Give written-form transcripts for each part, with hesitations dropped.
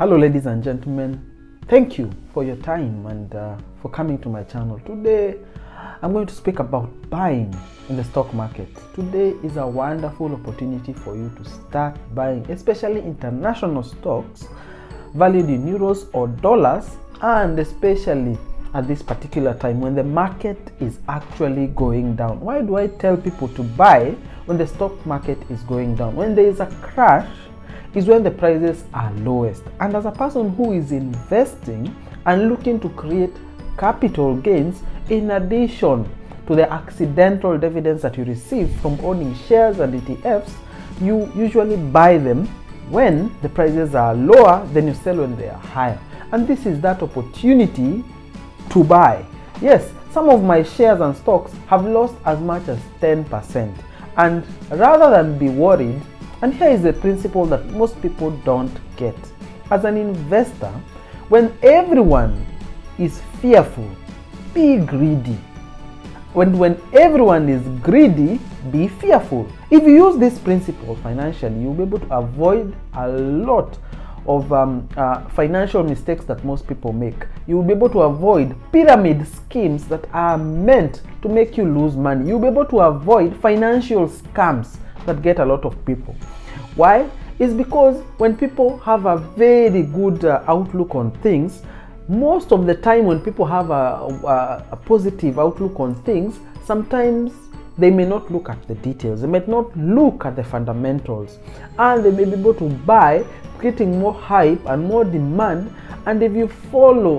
Hello ladies and gentlemen, thank you for your time and for coming to my channel. Today I'm going to speak about buying in the stock market. Today is a wonderful opportunity for you to start buying, especially international stocks valued in euros or dollars, and especially at this particular time when the market is actually going down. Why do I tell people to buy when the stock market is going down? When there is a crash is when the prices are lowest. And as a person who is investing and looking to create capital gains in addition to the accidental dividends that you receive from owning shares and ETFs, you usually buy them when the prices are lower, then you sell when they are higher. And this is that opportunity to buy. Yes, some of my shares and stocks have lost as much as 10%. And rather than be worried, and here is the principle that most people don't get. As an investor, when everyone is fearful, be greedy. When everyone is greedy, be fearful. If you use this principle financially, you'll be able to avoid a lot of financial mistakes that most people make. You will be able to avoid pyramid schemes that are meant to make you lose money. You'll be able to avoid financial scams that get a lot of people. Why? It's because when people have a very good outlook on things, most of the time when people have a positive outlook on things, sometimes they may not look at the details, they may not look at the fundamentals, and they may be able to buy, creating more hype and more demand. And if you follow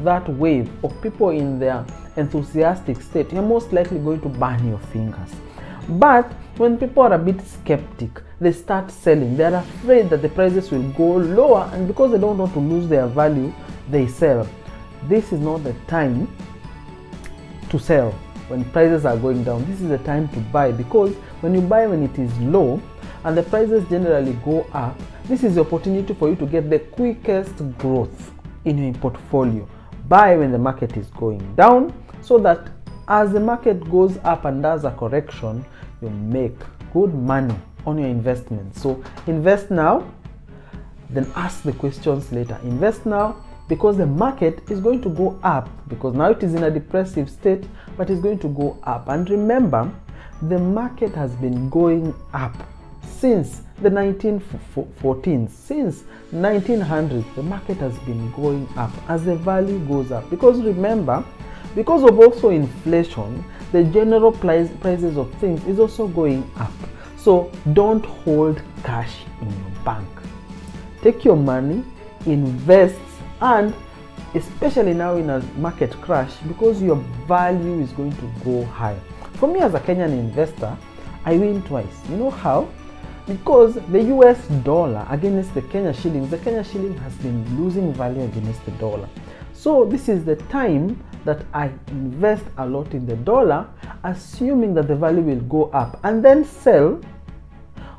that wave of people in their enthusiastic state, you're most likely going to burn your fingers. But when people are a bit skeptic, they start selling. They're afraid that the prices will go lower, and because they don't want to lose their value, they sell. This is not the time to sell when prices are going down. This is the time to buy, because when you buy when it is low and the prices generally go up, this is the opportunity for you to get the quickest growth in your portfolio. Buy when the market is going down, so that as the market goes up and does a correction, you make good money on your investment. So invest now, then ask the questions later. Invest now because the market is going to go up, because now it is in a depressive state, but it's going to go up. And remember, the market has been going up since the 1914s, since 1900s. The market has been going up as the value goes up, because remember, because of also inflation, the general prices of things is also going up. So don't hold cash in your bank. Take your money, invest, and especially now in a market crash, because your value is going to go high. For me as a Kenyan investor, I win twice. You know how? Because the US dollar against the Kenya shilling has been losing value against the dollar. So this is the time that I invest a lot in the dollar, assuming that the value will go up, and then sell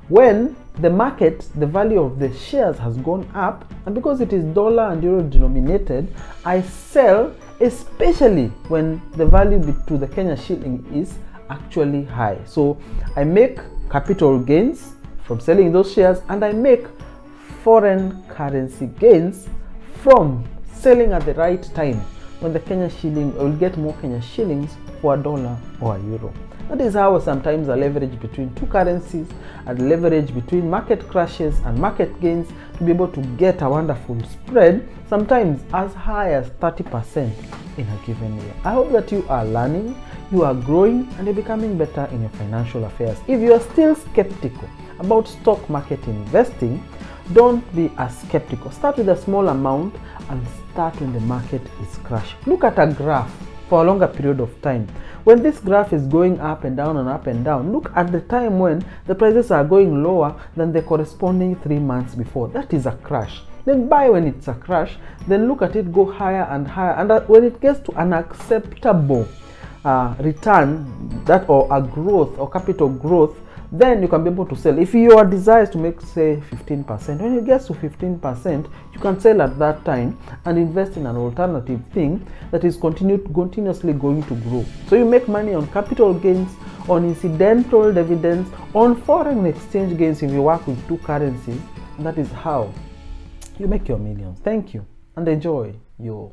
when the market, the value of the shares has gone up. And because it is dollar and euro denominated, I sell especially when the value to the Kenya shilling is actually high. So I make capital gains from selling those shares, and I make foreign currency gains from selling at the right time, when the Kenya shilling will get more Kenya shillings for a dollar or a euro. That is how sometimes I leverage between two currencies, and leverage between market crashes and market gains to be able to get a wonderful spread, sometimes as high as 30% in a given year. I hope that you are learning, you are growing, and you're becoming better in your financial affairs. If you are still skeptical about stock market investing, don't be as skeptical. Start with a small amount and start when the market is crashing. Look at a graph for a longer period of time. When this graph is going up and down and up and down, look at the time when the prices are going lower than the corresponding 3 months before. That is a crash. Then buy when it's a crash, then look at it go higher and higher, and when it gets to an acceptable return, that or a growth or capital growth, then you can be able to sell. If your desire is to make, say, 15%, when it gets to 15%, you can sell at that time and invest in an alternative thing that is continuously going to grow. So you make money on capital gains, on incidental dividends, on foreign exchange gains if you work with two currencies. That is how you make your millions. Thank you and enjoy your